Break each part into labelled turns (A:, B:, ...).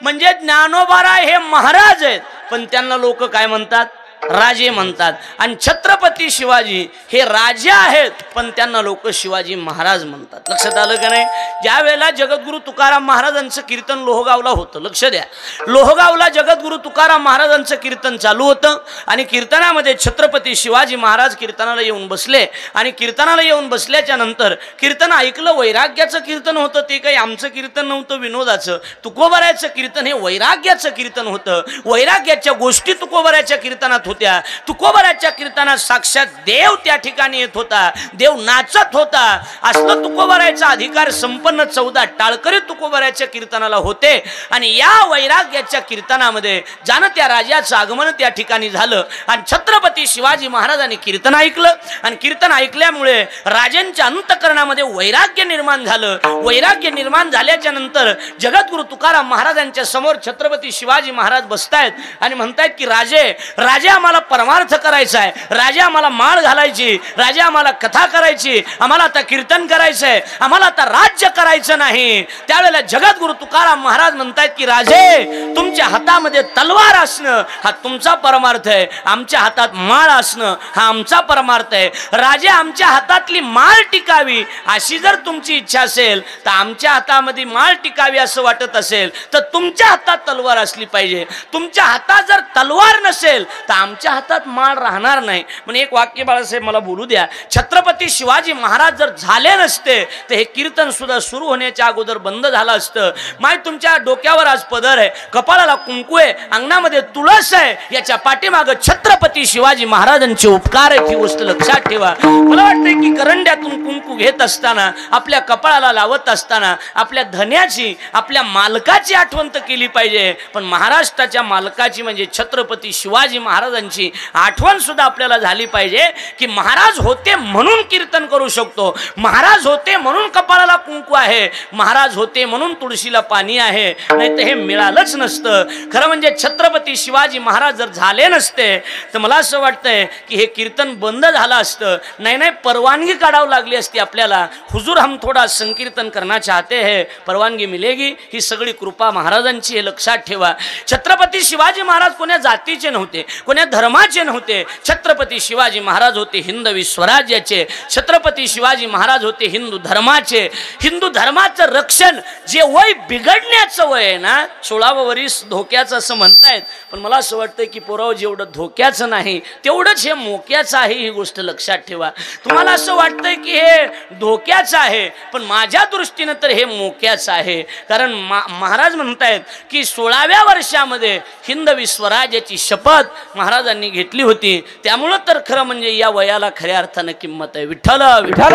A: म्हणजे ज्ञानोबाराय हे महाराज आहेत, पण त्यांना लोक काय म्हणतात? राजे म्हणतात. आणि छत्रपती शिवाजी हे राजे आहेत, पण त्यांना लोक शिवाजी महाराज म्हणतात. लक्षात आलं का नाही? ज्या वेळेला जगद्गुरु तुकाराम महाराजांचं कीर्तन लोहगावला होतं, लक्ष द्या, लोहगावला जगद्गुरु तुकाराम महाराजांचं कीर्तन चालू होतं आणि कीर्तनामध्ये छत्रपती शिवाजी महाराज कीर्तनाला येऊन बसले. आणि कीर्तनाला येऊन बसल्याच्या नंतर कीर्तन ऐकलं. वैराग्याचं कीर्तन होतं, ते काही आमचं कीर्तन नव्हतं विनोदाचं. तुकोबारायचं कीर्तन हे वैराग्याचं कीर्तन होतं. वैराग्याच्या गोष्टी तुकोबारायच्या कीर्तनात होत्या. तुकोबाराच्या कीर्तनात साक्षात देव त्या ठिकाणी येत होता, देव नाचत होता. असलं तुकोबारायचा अधिकार संपन्न 14 टाळकरी तुकोबाराच्या कीर्तनाला होते. आणि या वैराग्याच्या कीर्तनामध्ये जानत्या राजाचं आगमन त्या ठिकाणी झालं आणि छत्रपती शिवाजी महाराजांनी कीर्तन ऐकलं. आणि कीर्तन ऐकल्यामुळे राजांच्या अंतःकरणामध्ये वैराग्य निर्माण झालं. वैराग्य निर्माण झाल्याच्या नंतर जगद्गुरु तुकाराम महाराजांच्या समोर छत्रपती शिवाजी महाराज बसतायत आणि म्हणतायत की राजे आम्हाला परमार्थ करायचा आहे, राजा आम्हाला माळ घालायची, राजा आम्हाला कथा करायची, आम्हाला आता कीर्तन करायचंय, आम्हाला आता राज्य करायचं नाही. त्यावेळेला जगद्गुरु तुकाराम महाराज म्हणतायत की राजे, तुमच्या हातामध्ये तलवार असणं हा तुमचा परमार्थ आहे, आमच्या हातात माळ असणं हा आमचा परमार्थ आहे. राजा आमच्या हातातली माळ टिकावी अशी जर तुमची इच्छा असेल तर आमच्या हातामध्ये माळ टिकावी असं वाटत असेल तर तुमच्या हातात तलवार असली पाहिजे. तुमच्या हातात जर तलवार नसेल तर आमच्या हातात माळ राहणार नाही. पण एक वाक्य बाळासाहेब मला बोलू द्या. छत्रपती शिवाजी महाराज जर झाले नसते तर हे कीर्तन सुद्धा सुरू होण्याच्या अगोदर बंद झालं असतं. माय तुमच्या डोक्यावर आज पदर आहे, कपाळाला कुंकू आहे, अंगणामध्ये तुळस आहे, याच्या पाठीमागं छत्रपती शिवाजी महाराजांचे उपकार आहेत, ही गोष्ट लक्षात ठेवा. मला वाटतंय की करंड्यातून कुंकू घेत असताना, आपल्या कपाळाला लावत असताना आपल्या धन्याची, आपल्या मालकाची आठवण तर केली पाहिजे. पण महाराष्ट्राच्या मालकाची म्हणजे छत्रपती शिवाजी महाराजांची आठवण सुद्धा आपल्याला झाली पाहिजे की महाराज होते म्हणून कीर्तन करू शकतो, महाराज होते म्हणून कपाळाला कुंकू आहे, महाराज होते म्हणून तुळशीला पाणी आहे, नाही तर हे मिळालंच नसतं. खरं म्हणजे छत्रपती शिवाजी महाराज जर झाले नसते तर मला असं वाटतंय की हे कीर्तन बंद झालं असतं. नाही परवानगी काढावी लागली असती आपल्याला. हुजूर हम थोडा संकीर्तन करना चाहते हैं, परवानगी मिलेगी. ही सगळी कृपा महाराजांची, हे लक्षात ठेवा. छत्रपती शिवाजी महाराज कोण्या जातीचे नव्हते, कोण्या धर्माचे नव्हते. छत्रपती शिवाजी महाराज होते हिंदवी स्वराज्याचे. छत्रपती शिवाजी महाराज होते हिंदू धर्माचे. हिंदू धर्माचं रक्षण, जे वय बिघडण्याचं वय आहे ना, 16वं वर्ष धोक्याचं असं म्हणतायत. पण मला असं वाटतं की पोराव, जेवढं धोक्याचं नाही तेवढंच हे मोक्याचं आहे, ही गोष्ट लक्षात ठेवा. तुम्हाला असं वाटतंय की हे धोक्याचं आहे, पण माझ्या दृष्टीनं तर हे मोक्याचं आहे. कारण महाराज म्हणतायत की 16व्या वर्षामध्ये हिंदवी स्वराज्याची शपथ महाराजांनी घेतली होती. त्यामुळं तर खरं म्हणजे या वयाला खऱ्या अर्थानं किंमत आहे. विठ्ठल विठ्ठल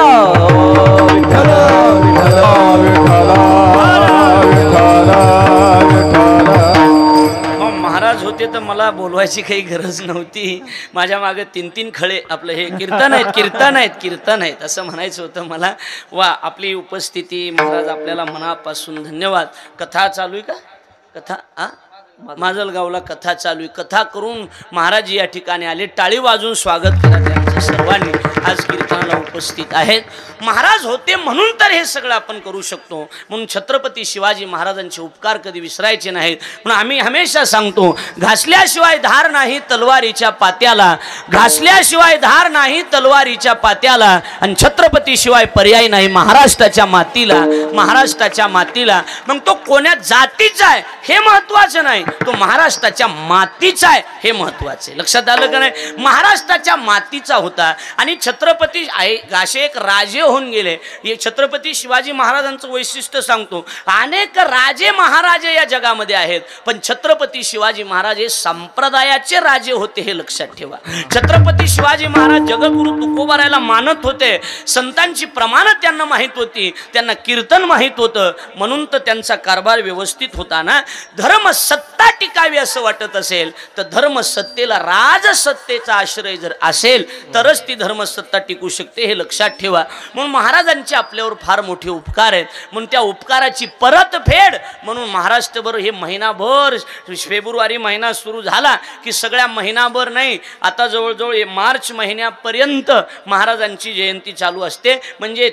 A: विठ्ठल महाराज होते तर मला बोलवायची काही गरज नव्हती. माझ्या मागे 3-3 खळे आपलं हे कीर्तन आहेत, कीर्तन आहेत, कीर्तन आहेत असं म्हणायचं होतं मला. वा, आपली उपस्थिती महाराज, आपल्याला मनापासून धन्यवाद. कथा चालू आहे का? कथा माजलगावला कथा चालू आहे. कथा करून महाराज या ठिकाणी आले. टाळी वाजून स्वागत करा त्यांचं सर्वांनी. आज कीर्तनाला उपस्थित आहेत. महाराज होते म्हणून तर हे सगळं आपण करू शकतो. म्हणून छत्रपती शिवाजी महाराजांचे उपकार कधी विसरायचे नाहीत. म्हणून आम्ही हमेशा सांगतो, घासल्याशिवाय धार नाही तलवारीच्या पात्याला, घासल्याशिवाय धार नाही तलवारीच्या पात्याला, आणि छत्रपती शिवाय पर्याय नाही महाराष्ट्राच्या मातीला, महाराष्ट्राच्या मातीला. मग तो कोण्या जातीचा आहे हे महत्वाचं नाही, तो महाराष्ट्राच्या मातीचा आहे हे महत्वाचं आहे. लक्षात आलं का नाही? महाराष्ट्राच्या मातीचा होता. आणि छत्रपती असे एक राजे होऊन गेले. हे छत्रपती शिवाजी महाराजांचं वैशिष्ट्य सांगतो. अनेक राजे महाराजे या जगामध्ये आहेत, पण छत्रपती शिवाजी महाराज हे संप्रदायाचे राजे होते, हे लक्षात ठेवा. छत्रपती शिवाजी महाराज जगद्गुरु तुकोबारायला मानत होते. संतांची प्रमाण त्यांना माहित होती, त्यांना कीर्तन माहित होतं, म्हणून तर त्यांचा कारभार व्यवस्थित होता ना. धर्म सत्ता सत्ता टिकावी असं वाटत असेल तर धर्मसत्तेला राजसत्तेचा आश्रय जर असेल तरच ती धर्मसत्ता टिकू शकते, हे लक्षात ठेवा. म्हणून महाराजांचे आपल्यावर फार मोठे उपकार आहेत. म्हणून त्या उपकाराची परतफेड म्हणून महाराष्ट्रभर हे महिनाभर, फेब्रुवारी महिना सुरू झाला की सगळ्या महिनाभर नाही, आता जवळजवळ मार्च महिन्यापर्यंत महाराजांची जयंती चालू असते. म्हणजे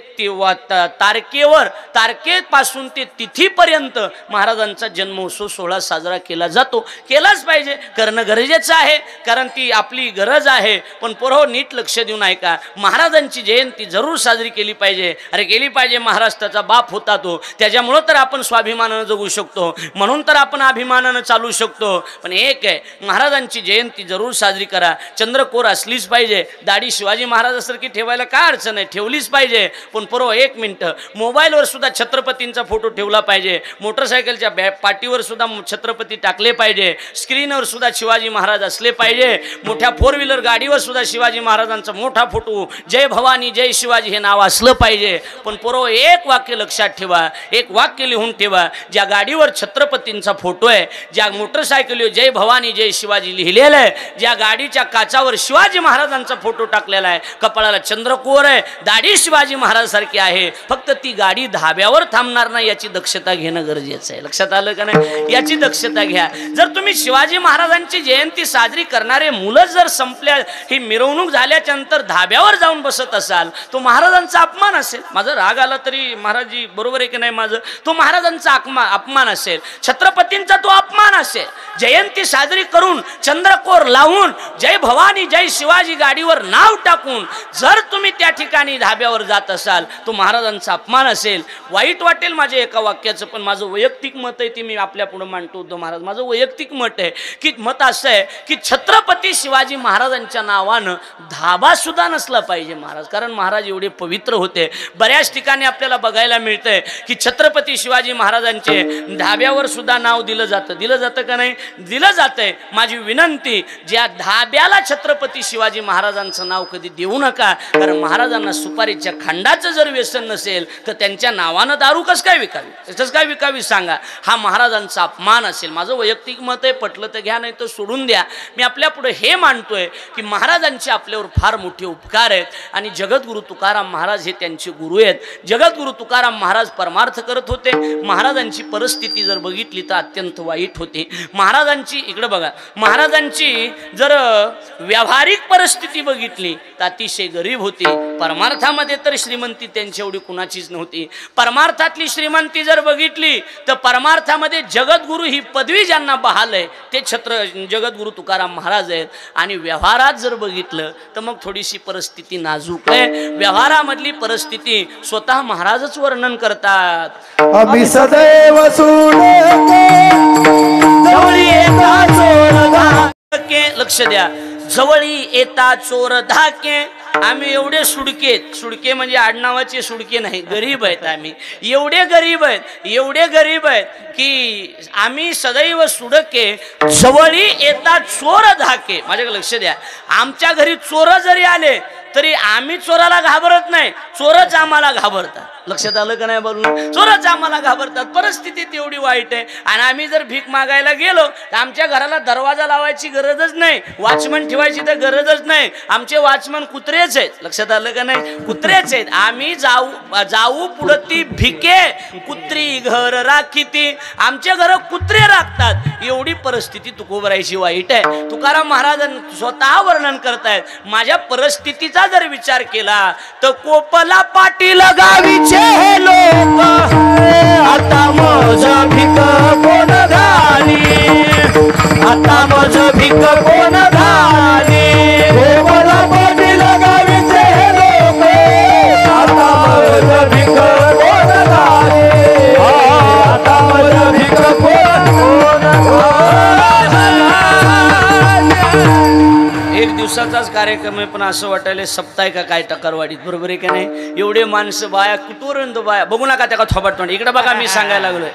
A: तारखेपासून ते तिथीपर्यंत महाराजांचा जन्मोत्सव सोहळा साजरा केला जातो. केलाच पाहिजे, करणं गरजेचं आहे, कारण ती आपली गरज आहे. पण पोरहो नीट लक्ष देऊन ऐका, महाराजांची जयंती जरूर साजरी केली पाहिजे. अरे केली पाहिजे, महाराष्ट्राचा बाप होता तो, त्याच्यामुळं तर आपण स्वाभिमानानं जगू शकतो, म्हणून तर आपण अभिमानानं चालू शकतो. पण एक आहे, महाराजांची जयंती जरूर साजरी करा. चंद्रकोर असलीच पाहिजे, दाढी शिवाजी महाराजासारखी ठेवायला काय अडचण आहे, ठेवलीच पाहिजे. पण पोरहो एक मिनटं, मोबाईलवर सुद्धा छत्रपतींचा फोटो ठेवला पाहिजे, मोटरसायकलच्या पाठीवर सुद्धा छत्रपती टाकले पाहिजे, स्क्रीनवर सुद्धा शिवाजी महाराज असले पाहिजे, मोठ्या फोर व्हीलर गाडीवर सुद्धा शिवाजी महाराजांचा मोठा फोटो, जय भवानी जय शिवाजी हे नाव असलं पाहिजे. पण पोरो एक वाक्य लक्षात ठेवा, एक वाक्य लिहून ठेवा, ज्या गाडीवर छत्रपतींचा फोटो आहे, ज्या मोटरसायकलीवर जय भवानी जय शिवाजी लिहिलेलं आहे, ज्या गाडीच्या काचावर शिवाजी महाराजांचा फोटो टाकलेला आहे, कपाळाला चंद्रकोर आहे, दाढी शिवाजी महाराज सारखी आहे, फक्त ती गाडी धाब्यावर थांबणार नाही याची दक्षता घेणं गरजेचं आहे. लक्षात आलं का नाही, याची दक्षता घ्या. जर तुम्ही शिवाजी महाराजांची जयंती साजरी करणारे मुलं जर संपल्या, ही मिरवणूक झाल्याच्या नंतर धाब्यावर जाऊन बसत असाल, तो महाराजांचा अपमान असेल. माझा राग आला तरी महाराजी बरोबर आहे की नाही माझं, तो महाराजांचा अपमान असेल, छत्रपतींचा तो अपमान असेल. जयंती साजरी करून चंद्रकोर लावून जय भवानी जय शिवाजी गाडीवर नाव टाकून जर तुम्ही त्या ठिकाणी धाब्यावर जात असाल, तो महाराजांचा अपमान असेल. वाईट वाटेल माझ्या एका वाक्याचं, पण माझं वैयक्तिक मत आहे, ते मी आपल्या पुढे मांडतो. उद्धव महाराज माझं वैयक्तिक मत आहे की मत असं आहे की छत्रपती शिवाजी महाराजांच्या नावानं धाबा सुद्धा नसला पाहिजे महाराज, कारण महाराज एवढे पवित्र होते. बऱ्याच ठिकाणी आपल्याला बघायला मिळतंय की छत्रपती शिवाजी महाराजांचे धाब्यावर सुद्धा नाव दिलं जातं का नाही, दिलं जातंय. माझी विनंती, ज्या धाब्याला छत्रपती शिवाजी महाराजांचं नाव कधी देऊ नका, कारण महाराजांना सुपारीच्या खंडाचं जर व्यसन नसेल तर त्यांच्या नावानं दारू कसं काय विकावी सांगा. हा महाराजांचा अपमान असेल. माझं वैयक्तिक मत आहे, पटलं तर घ्या, नाही तर सोडून द्या. मी आपल्या पुढे हे मानतोय की महाराजांचे आपल्यावर फार मोठे उपकार आहेत आणि जगद्गुरु तुकाराम महाराज हे त्यांचे गुरु आहेत. जगद्गुरु तुकाराम महाराज परमार्थ करत होते. महाराजांची परिस्थिती जर बघितली तर अत्यंत वाईट होती. महाराजांची इकडे बघा, महाराजांची जर व्यावहारिक परिस्थिती बघितली तर अतिशय गरीब होती. परमार्थामध्ये तर श्रीमंती त्यांची एवढी कुणाचीच नव्हती. परमार्थातली श्रीमंती जर बघितली तर परमार्थामध्ये जगद्गुरु ही पदवी ज्यांना बहाल आहे ते जगद्गुरु तुकाराम महाराज आहेत. आणि व्यवहारात जर बघितलं तर मग थोडीशी परिस्थिती नाजूक आहे. व्यवहारामधली परिस्थिती स्वतः महाराजच वर्णन करतात.
B: आम्ही सदैव जवळी येता चोर धाके,
A: लक्ष द्या, जवळी येता चोर धाके, आम्ही एवढे सुडके म्हणजे आडनावाचे सुडके नाही, गरीब आहेत. आम्ही एवढे गरीब आहेत की आम्ही सदैव सुडके, जवळी येता चोर धाके. माझ्याकडे लक्ष द्या, आमच्या घरी चोर जरी आले तरी आम्ही चोराला घाबरत नाही, चोरच आम्हाला घाबरतात. लक्षात आलं का नाही बोलून, चोरच आम्हाला घाबरतात. परिस्थिती तेवढी वाईट आहे. आणि आम्ही जर भीक मागायला गेलो तर आमच्या घराला दरवाजा लावायची गरजच नाही, वॉचमन ठेवायची तर गरजच नाही. आमचे वॉचमन कुत्रेच आहेत. लक्षात आलं का नाही, कुत्रेच आहेत. आम्ही जाऊ पुढती भिके, कुत्री घर राखीती, आमचे घर कुत्रे राखतात. एवढी परिस्थिती तुकोबरायची वाईट आहे. तुकाराम महाराजांनी स्वतः वर्णन करतायत. माझ्या परिस्थितीचा जर विचार केला तर कोपला पाटील गावीचे हे लोक,
B: आता मज भिक कोण घाली, आता मज भिक कोण घाली, कोपला पाटील गावीचे हे लोक, आता मज भिक कोण घाली, आता मज भिक कोण
A: एक दिवसाचाच कार्यक्रम आहे, पण असं वाटायला सप्ताह का काय टकरवाडीत, बरोबर आहे का नाही. एवढे माणसं बाया कुठून बाया बघू नका त्या थोबाट तोंड. इकडे बघा, मी सांगायला लागलोय,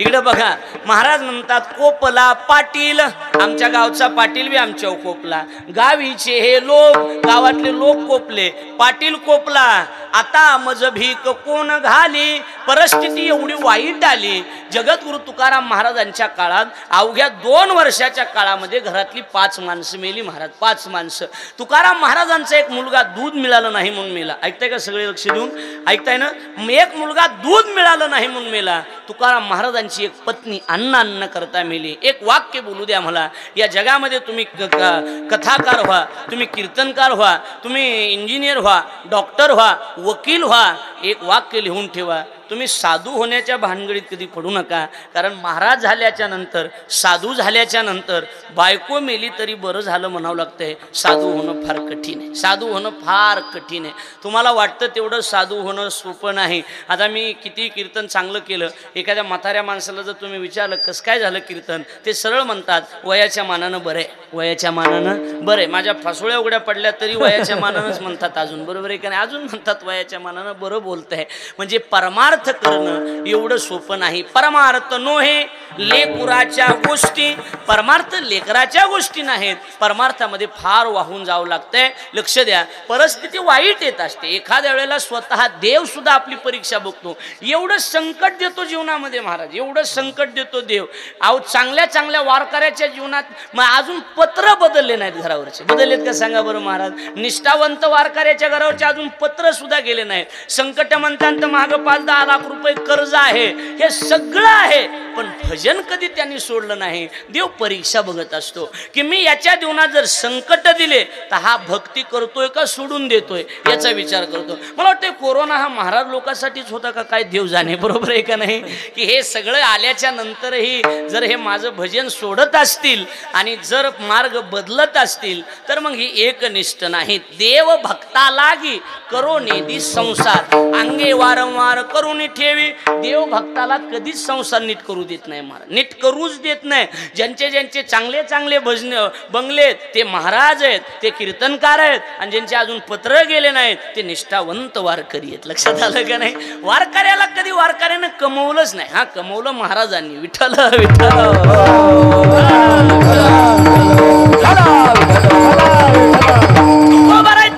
A: इकडे बघा. महाराज म्हणतात कोपला पाटील, आमच्या गावचा पाटील बी आमच्या कोपला, गावीचे हे लोक, गावातले लोक कोपले, पाटील कोपला. आता मज भीक कोण घाली. परिस्थिती एवढी वाईट आली. जगद्गुरु तुकाराम महाराजांच्या काळात अवघ्या 2 वर्षाच्या काळामध्ये घरातली 5 माणसं मेली महाराज. 5 माणसं. तुकाराम महाराजांचा एक मुलगा दूध मिळालं नाही म्हणून मेला. ऐकताय का सगळे? लक्ष देऊन ऐकताय ना? एक मुलगा दूध मिळालं नाही म्हणून मेला. तुकाराम महाराजांची एक पत्नी अन्न करता मेली. एक वाक्य बोलू द्या मला. या जगामध्ये तुम्ही कथाकार व्हा, तुम्ही कीर्तनकार व्हा, तुम्ही इंजिनियर व्हा, डॉक्टर व्हा, वकील व्हा, एक वाक्य लिहून ठेवा. तुम्ही साधू होण्याच्या भानगडीत कधी पडू नका. कारण महाराज झाल्याच्या नंतर, साधू झाल्याच्या नंतर बायको मेली तरी बरं झालं म्हणावं लागतंय. साधू होणं फार कठीण आहे. साधू होणं फार कठीण आहे. तुम्हाला वाटतं तेवढं साधू होणं सोपं नाही. आता मी किती कीर्तन चांगलं केलं, एखाद्या म्हाताऱ्या माणसाला जर तुम्ही विचारलं कसं काय झालं कीर्तन, ते सरळ म्हणतात वयाच्या मानानं बरं आहे, वयाच्या मानानं बरं आहे. माझ्या फासोळ्या उघड्या पडल्या तरी वयाच्या मानानंच म्हणतात अजून. बरोबर आहे का नाही? अजून म्हणतात वयाच्या मानानं बरं बोलतंय. म्हणजे परमार्थ करणं एवढं सोपं नाही. परमार्थ नोहे लेकुराच्या गोष्टी. परमार्थ लेकराच्या गोष्टी नाहीत. परमार्थामध्ये फार वाहून जावं लागतंय. लक्ष द्या. परिस्थिती वाईट येत असते. एखाद्या वेळेला स्वतः देव सुद्धा आपली परीक्षा बघतो. एवढं संकट देतो जीवनामध्ये महाराज, एवढं संकट देतो देव. अहो चांगल्या चांगल्या वारकऱ्याच्या जीवनात मग अजून पत्र बदलले नाहीत घरावरचे. बदललेत का सांगा बरं महाराज? निष्ठावंत वारकऱ्याच्या घरावरचे अजून पत्र सुद्धा गेले नाहीत. संकट म्हणतात माग 5-10 लाख रुपये कर्ज आहे, हे सगळं आहे, पण भजन कधी त्यांनी सोडलं नाही. देव परीक्षा बघत असतो की मी याच्या जीवनात जर संकट दिले तर हा भक्ती करतोय का सोडून देतोय याचा विचार करतो. मला वाटतं कोरोना हा महाराज लोकांसाठीच होता का काय देव जाणे. बरोबर आहे का नाही? की हे सगळं आल्याच्या नंतरही जर हे माझं भजन सोडत असतील आणि जर मार्ग बदलत असतील तर मग ही एकनिष्ठ नाहीत. देव भक्ता लागी करो नेदी संसार, अंगे वारंवार करून ठेवी. देव भक्ताला कधीच संसार नीट करू देत नाही महाराज, नीट करूच देत नाही. ज्यांचे ज्यांचे चांगले चांगले भजन बंगलेत ते महाराज आहेत, ते कीर्तनकार आहेत. आणि ज्यांचे अजून पत्र गेले नाहीत ते निष्ठावंत वारकरी आहेत. लक्षात आलं का नाही? वारकऱ्याला कधी वारकऱ्यानं कमवलंच नाही. हा कमवलं महाराजांनी. विठ्ठल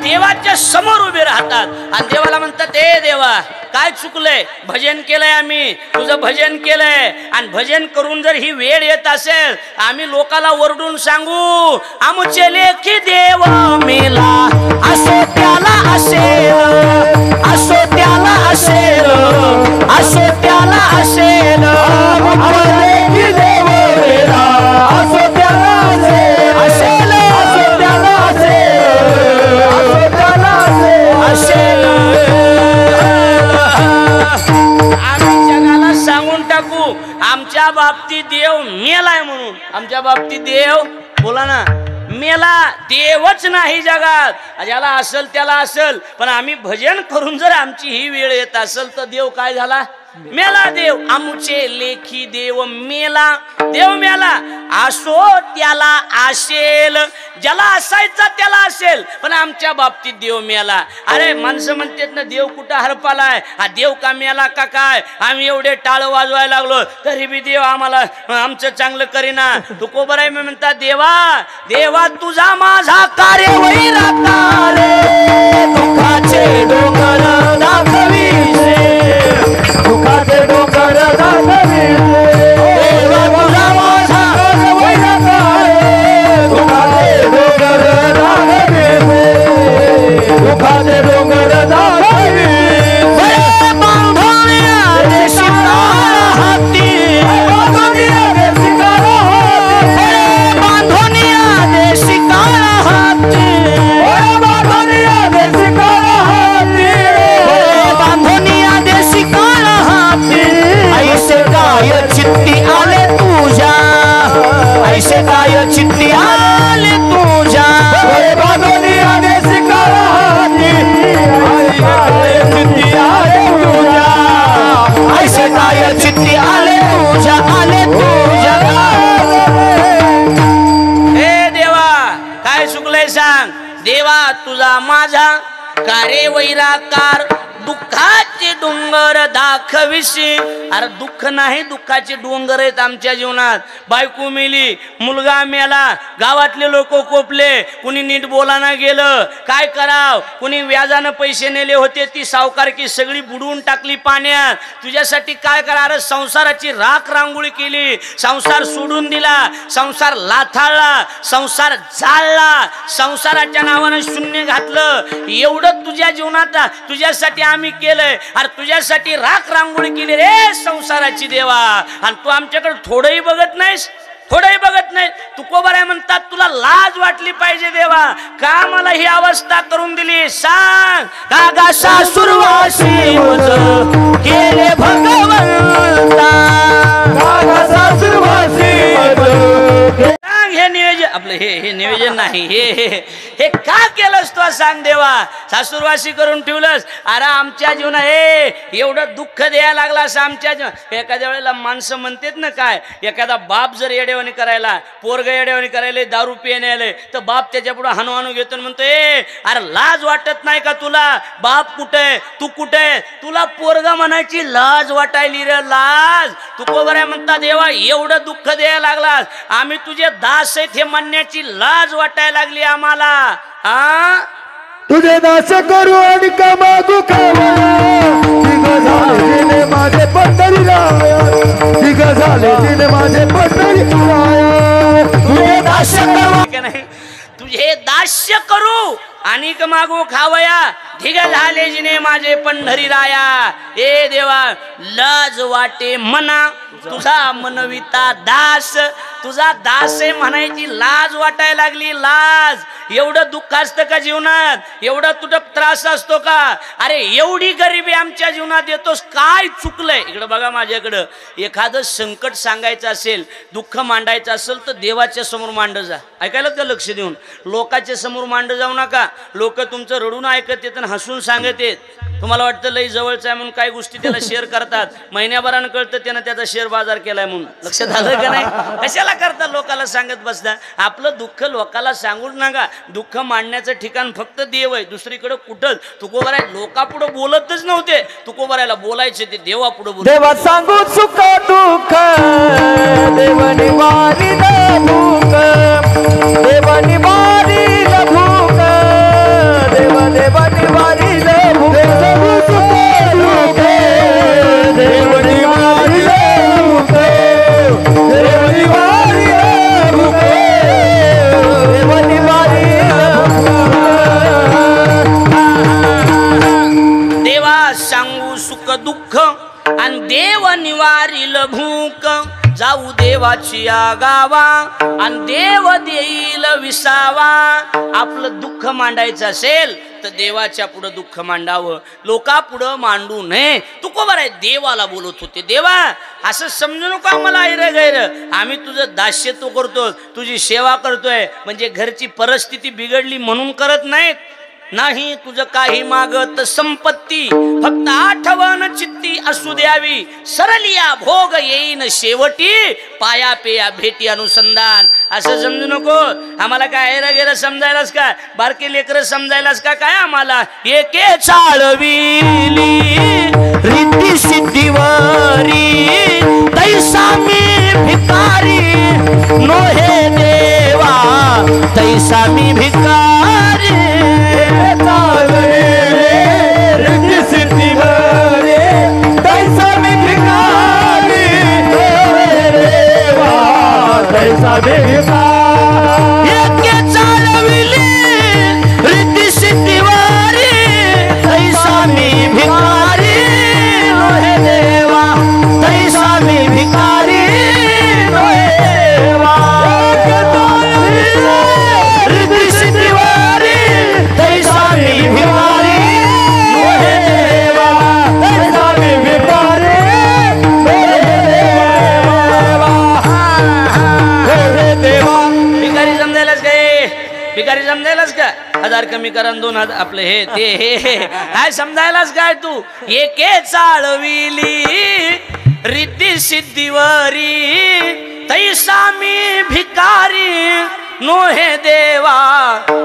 A: देवाच्या समोर उभे राहतात आणि देवाला म्हणतात ए देवा काय चुकलंय, भजन केलंय आम्ही, तुझं भजन केलंय. आणि भजन करून जर ही वेळ येत असेल आम्ही लोकाला ओरडून सांगू आमचे लेखी देव मेला, असो त्याला असेल, असो त्याला असेल, असो त्याला असेल. लेखी देव मेला, असो त्याला असेल, असो त्याला असेल, असो त्याला असेल. सांगून टाकू आमच्या बाबतीत देव मेलाय म्हणून. आमच्या बाबतीत देव बोला ना मेला. देवच नाही जगात. ज्याला असेल त्याला असेल, पण आम्ही भजन करून जर आमची ही वेळ येत असेल तर देव काय झाला? मेला. देव आमचे लेखी देव मेला. देव मेला. असो त्याला असेल, ज्याला असायचा त्याला असेल, पण आमच्या बाबतीत देव मेला. अरे माणसं म्हणतात ना देव कुठं हरपालाय, हा देव का मेला का काय? आम्ही एवढे टाळ वाजवायला लागलो तरी बी देव आम्हाला आमचं चांगलं करीना. तू कोबराय मी म्हणतात देवा देवा तुझा माझा कार्य वैराकार दुःखाचे डोंगर दाखविसे, दुःखाचे डोंगर दाखविसे. देवा तुझा माझा कार्य वैराकार दुःखाचे डोंगर दाखविसे, दुःखाचे डोंगर दाखविसे. बांधोनिया देशी हाती, बांधोनिया देशी हाती, बांधोनिया देशी हाती, बांधोनिया देशी हाती, बांधोनिया देशी हाती. ऐसे काय चित्ती आले तुझ्या, ऐसे काय चित्ती आले तुझ्या. बांधोनिया देशी हाती, ऐसे काय चित्ती आले तुझ्या, ऐसे काय चित्ती आले तुझ्या, आले तुझ्या. हे देवा काय चुकलंय सांग. देवा तुझा माझा कार्य वैराकार दुःखाचे डोंगर डोंगर दाखविशी. अरे दुःख नाही, दुःखाचे डोंगर आहेत आमच्या जीवनात. बायको मेली, मुलगा मेला, गावातले लोक कोपले, कुणी नीट बोलाना गेलं, काय कराव, कुणी व्याजानं पैसे नेले होते, ती सावकारकी सगळी बुडवून टाकली पाण्यात. तुझ्यासाठी काय करा. अरे संसाराची राख रांगोळी केली, संसार सोडून दिला, संसार लाथाळला, संसार जाळला, संसाराच्या नावानं शून्य घातलं. एवढं तुझ्या जीवनात तुझ्यासाठी आम्ही केलंय. अरे तुझ्यासाठी राख रांगोळी केली रे संसाराची देवा, आणि तू आमच्याकडे थोडंही बघत नाहीस, थोडंही बघत नाही. तुकोबाराय म्हणतात तुला लाज वाटली पाहिजे देवा, का मला ही अवस्था करून दिली सांग. कागा सासुरवासी मज केले भगवंता,
B: कागा सासुरवासी मज.
A: हे नियोजन आपलं हे नियोजन नाही, हे का केलंस तू सांग देवा. सासूरवासी करून ठेवलंस. अरे आमच्या जीवनात एवढं दुःख द्यायला लागलास आमच्या जीवनात. एखाद्या वेळेला माणसं म्हणतात ना, काय एखादा बाप जर येडेवाणी करायला, पोरग येडेवाणी करायला, दारू पिणे आले, तर बाप त्याच्या पुढे हानू घेतो म्हणतो अरे लाज वाटत नाही का तुला, बाप कुठे तू कुठे, तुला पोरग म्हणायची लाज वाटायली रे लाज. तुकोबाराय म्हणतात देवा एवढं दुःख द्यायला लागलास, आम्ही तुझे दास आहेत हे म्हणण्याची लाज वाटायला लागली आम्हाला. हा
B: तुझे दास करू आणि का मागू खावा, झाले तिने माझे पंढरी राया, तिघ झाले तिने माझे पंढरी राया. तुझे दास
A: का नाही, तुझे दास्य करू आणि का मागू खावया, ढिग झाले जिने माझे पंढरी राया. ए देवा लाज वाटे मना तुझा मनविता दास, तुझा दास आहे म्हणायची लाज वाटायला लागली लाज. एवढं दुःख असतं का जीवनात, एवढा तुझा त्रास असतो का. अरे एवढी गरिबी आमच्या जीवनात येतोस, काय चुकलंय. इकडं बघा माझ्याकडं, एखादं संकट सांगायचं असेल, दुःख मांडायचं असेल तर देवाच्या समोर मांड जा. ऐकायला का लक्ष देऊन, लोकांच्या समोर मांड जाऊ नका. लोक तुमचं रडून ऐकत येत आणि हसून सांगत येत. तुम्हाला वाटतं लई जवळचं आहे म्हणून काही गोष्टी त्याला शेअर करतात, महिन्याभरानं कळतं त्यानं त्याचा शेअर बाजार केलाय म्हणून. लक्षात आलं का नाही. कशाला करतात लोकाला सांगत बसता. आपलं दुःख लोकाला सांगूच नका. दुःख मांडण्याचं ठिकाण फक्त देव आहे, दुसरीकडे कुठंच. तुकोबाराय लोकापुढं बोलतच नव्हते, तुकोबारायला बोलायचे ते देवापुढं बोल.
B: देवा सांगू सुख दुःख, देवानी मारी भूक, देवानी मारी भूक, देवा देवानी मारी भूक. सांगू सुख दुःख, देवानी मारी भूक, देवानी मारी भूक, देवानी मारी भूक.
A: देवा सांगू सुख दुःख आणि देव निवारील भूक. जाऊ देवाची गावा आणि देव देईल विसावा. आपलं दुःख मांडायचं असेल तर देवाच्या पुढं दुःख मांडावं, लोकापुढं मांडू नये. तुकोबाराय देवाला बोलत होते. देवा असं समजू नका मला ऐर गैर, आम्ही तुझं दास्यत्व करतो, तुझी सेवा करतोय, म्हणजे घरची परिस्थिती बिघडली म्हणून करत नाहीत. नाही तुझं काही मागत संपत्ती, फक्त आठवण चित्ती असू द्यावी. सरलिया भोग येईन शेवटी, पाया पेया भेटी अनुसंधान. असं समजू नको आम्हाला काय ऐरा गेरा समजायलाच का, बारके लेकर समजायलाच का काय आम्हाला. एके चाळविली रिद्धी सिद्धीवरी, तैसा मी भिकारी नोहे देवा, तैसा मी भिकारी.
B: रिद्धी सिद्धीवरी, तैसा मी भिकारी देवा, तैसा मी भिकारी.
A: एके चालविली रिद्धी सिद्धीवरी, तैसा मी भिकारी नोहे देवा, तैसा मी भिकारी नोहे देवा. रिद्धी सिद्धीवरी, तैसा मी भिकारी नोहे देवा,
B: तैसा मी भिकारी देवा.
A: भिकारी समजायलाच काय, भिकारी समजायलाच का. 1000 कमी करा 2000 आपलं हे ते काय समजायलाच काय तू. एके चाळविली रिद्धी सिद्धीवरी, तैसा मी भिकारी नोहे देवा,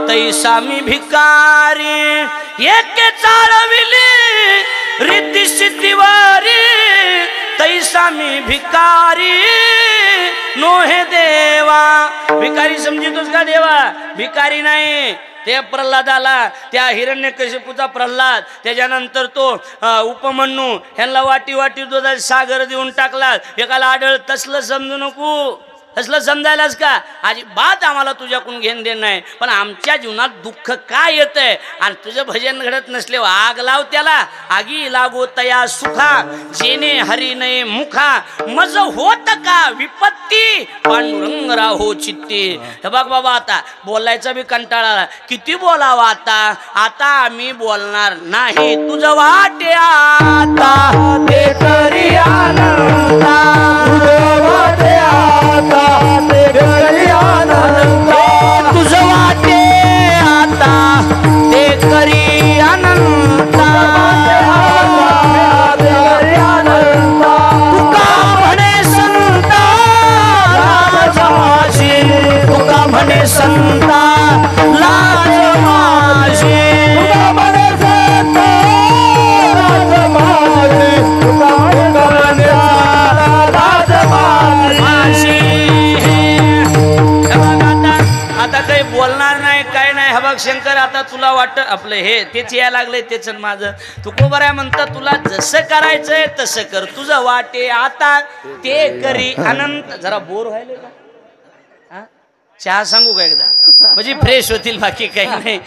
A: तैसा मी भिकारी. एके चाळविली रिद्धी सिद्धिवारी तैसा मी भिकारी नोहे देवा. भिकारी समजितोस का देवा? भिकारी नाही. त्या प्रल्हादाला, त्या हिरण्यकशिपूचा प्रल्हाद, त्याच्यानंतर तो उपमन्यू ह्यांना वाटी वाटी दुधाचा सागर देऊन टाकला. एकाला आढळ तसलं समजू नको. असलं समजायलाच का? अजिबात आम्हाला तुझ्याकडून घेण देण नाही. पण आमच्या जीवनात दुःख काय येतंय आणि तुझं भजन घडत नसले आग लाव त्याला. आगी लागो तया सुखा जेने हरी नये मुखा मज होत का विपत्ती पांडुरंग राहो चित्ती. हे बघ बाबा, आता बोलायचा बी कंटाळा. किती बोलावा आता? आता आम्ही बोलणार नाही. तुझं वाटे आता ते करी आनंदा. तुझं वाटे आता ते करी आनंदा. तुझं वाटे आता ते करी आनंदा. तुका म्हणे संता लाज माझी. तुका म्हणे संता लाज माझी. तुका म्हणे संता लाज माझी. तुका म्हणे लाज माझी. आता काही बोलणार नाही, काय नाही. हा बघ शंकर, आता तुला वाटत आपलं हे तेच यायला लागलंय तेच माझं. तू कोबर आहे म्हणता, तुला जसं करायचंय तसं कर. तुझं वाटे आता ते करी अनंत. जरा बोर व्हायला का? चहा सांगू का एकदा? म्हणजे फ्रेश होतील, बाकी काही नाही.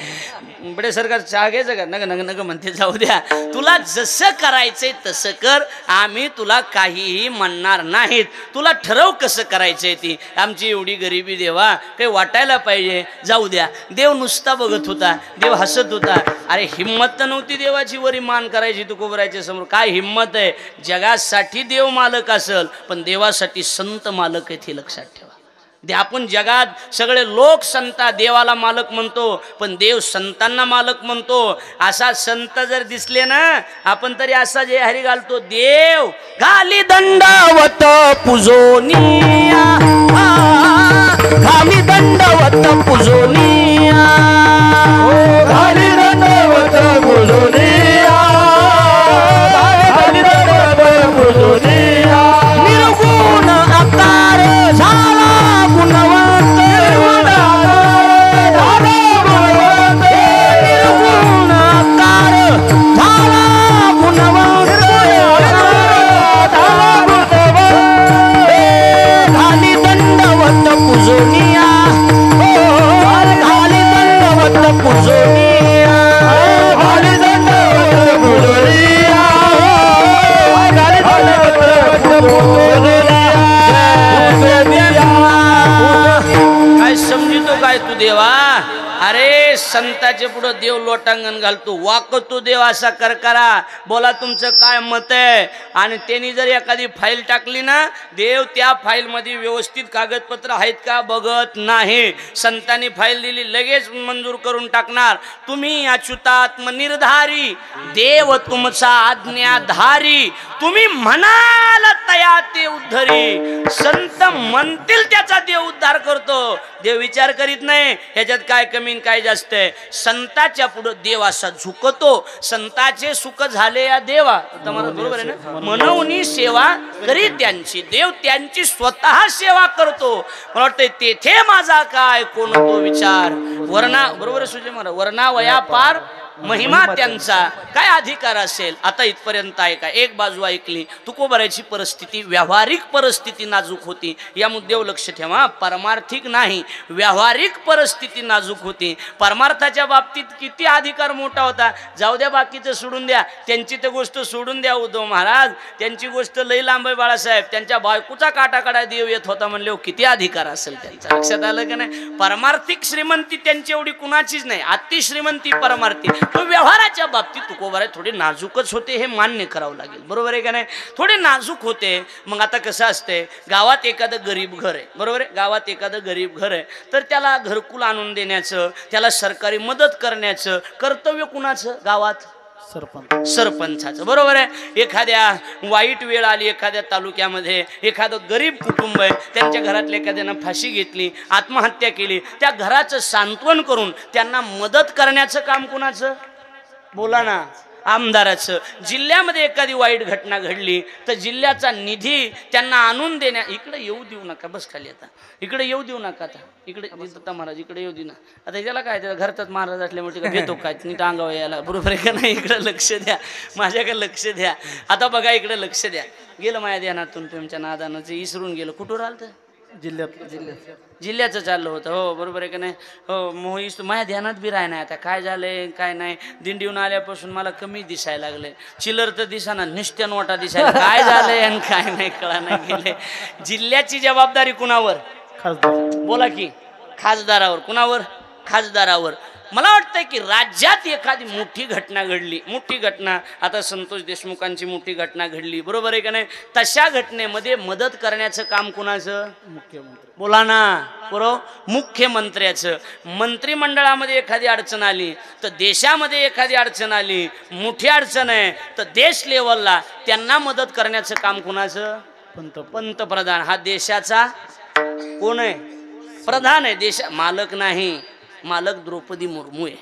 A: बडे सरकार चहा घ्यायचं का? नग नग नग म्हणते, जाऊ द्या. तुला जसं करायचंय तसं कर. आम्ही तुला काहीही म्हणणार नाहीत. तुला ठरव कसं करायचंय ती. आमची एवढी गरिबी देवा, काही वाटायला पाहिजे. जाऊ द्या. देव नुसता बघत होता, देव हसत होता. अरे हिम्मत तर नव्हती देवाची वरी मान करायची तू कोबरायच्या समोर. काय हिम्मत आहे? जगासाठी देव मालक असेल, पण देवासाठी संत मालक आहेत हे लक्षात ठेवा. आपण जगात सगळे लोक संता देवाला मालक म्हणतो, पण देव संतांना मालक म्हणतो. असा संत जर दिसले ना, आपण तरी असा जे हरी घालतो, देव घाली दंडवत पुजोनिया. घाली दंडवत पुजोनिया. घाली दंडवत पुजोनिया. घाली दंडवत पुजोनिया. निर्गुण आकार झाला गुणवंत. निर्गुण आकार झाला गुणवंत. घाली दंडवत पुजोनिया. घाली दंडवत पुजोनिया. घाली दंडवत पुजोनिया. घाली दंडवत पुजोनिया. काय समजितो काय तू देवा? अरे संताचे पुढे देव लोटांगण घालतो, वाकतो देव असा कर करा. बोला तुमचं काय मत आहे? आणि त्यांनी जर एखादी फाईल टाकली ना, देव त्या फाईल मध्ये व्यवस्थित कागदपत्र आहेत का बघत नाही. संतांनी फाईल दिली लगेच मंजूर करून टाकणार. तुम्ही अच्युतात्म निर्धारी, देव तुमचा आज्ञाधारी. तुम्ही म्हणाल तया ते उद्धरी. संत म्हणतील त्याचा देव उद्धार करतो. देव विचार करीत नाही ह्याच्यात काय कमी काय जास्त आहे. संताच्या पुढे देव असा झुकतो. संताचे सुख झाले या देवा. तुम्हाला बरोबर आहे ना? मनवनी सेवा करी त्यांची. देव त्यांची स्वतः सेवा करतो. मला वाटतं तेथे माझा काय कोण तो विचार. वर्णा बरोबर सुजय महाराज, वर्णा वया पार महिमा त्यांचा काय अधिकार असेल. आता इथपर्यंत आहे का? एक बाजू ऐकली. तुकोबाराची परिस्थिती, व्यावहारिक परिस्थिती नाजूक होती. या मुद्द्यावर लक्ष ठेवा. परमार्थिक नाही, व्यावहारिक परिस्थिती नाजूक होती. परमार्थाच्या बाबतीत किती अधिकार मोठा होता. जाऊ द्या, बाकीचं सोडून द्या. त्यांची तर गोष्ट सोडून द्या उद्धव महाराज. त्यांची गोष्ट लई लांब आहे बाळासाहेब. त्यांच्या बायकोचा काटाकाडा देव येत होता म्हणले, किती अधिकार असेल त्यांचा. लक्षात आलं का नाही? परमार्थिक श्रीमंती त्यांची एवढी कुणाचीच नाही. अति श्रीमंती परमार्थी. तो व्यवहाराच्या बाबतीत तुकोबाराय थोडे नाजूकच होते, हे मान्य करावं लागेल. बरोबर आहे का नाही? थोडे नाजूक होते. मग आता कसं असते, गावात एखादं गरीब घर आहे, बरोबर आहे, गावात एखादं गरीब घर आहे, तर त्याला घरकुल आणून देण्याचं, त्याला सरकारी मदत करण्याचं कर्तव्य कुणाचं? गावात सरपंचाचं. बरोबर आहे. एखाद्या वाईट वेळ आली एखाद्या तालुक्यामध्ये, एखादं गरीब कुटुंब आहे, त्यांच्या घरातल्या एखाद्यानं फाशी घेतली, आत्महत्या केली, त्या घराचं सांत्वन करून त्यांना मदत करण्याचं काम कुणाचं? बोला ना. आमदाराचं जिल्ह्यामध्ये एखादी वाईट घटना घडली तर जिल्ह्याचा निधी त्यांना आणून देण्या इकडे येऊ देऊ नका बस खाली आता इकडे येऊ देऊ नका आता इकडे दत्ता महाराज इकडे येऊ दे ना आता त्याला काय त्याला घरातच महाराज असल्यामुळे का भेटतो काय नीट अंगावर यायला बरोबर आहे का नाही इकडे लक्ष द्या माझ्याकडे लक्ष द्या आता बघा इकडे लक्ष द्या गेलं माझ्या ध्यानातून तुमच्या नादानं ते इसरून गेलं कुठं राहिलं जिल्ह्याचं चाललं होतं हो बरोबर आहे का नाही हो मोहीस माझ्या ध्यानात बी राह नाही आता काय झालंय काय नाही दिंडीहून आल्यापासून मला कमी दिसायला लागले चिल्लर तर दिसाना निष्ट्या नोटा दिसायला काय झालंय आणि काय नाही कळा नाही गेले जिल्ह्याची जबाबदारी कुणावर बोला की खासदारावर कुणावर खासदारावर मला वाटतंय की राज्यात एखादी मोठी घटना घडली मोठी घटना आता संतोष देशमुखांची मोठी घटना घडली बरोबर आहे का नाही तशा घटनेमध्ये मदत करण्याचं काम कुणाचं मुख्यमंत्री बोला ना बरोबर मुख्यमंत्र्याचं मंत्रिमंडळामध्ये एखादी अडचण आली तर देशामध्ये एखादी अडचण आली मोठी अडचण आहे तर देश लेवलला त्यांना मदत करण्याचं काम कुणाचं पंतप्रधान हा देशाचा कोण आहे प्रधान आहे देश मालक नाही मालक द्रौपदी मुर्मू आहे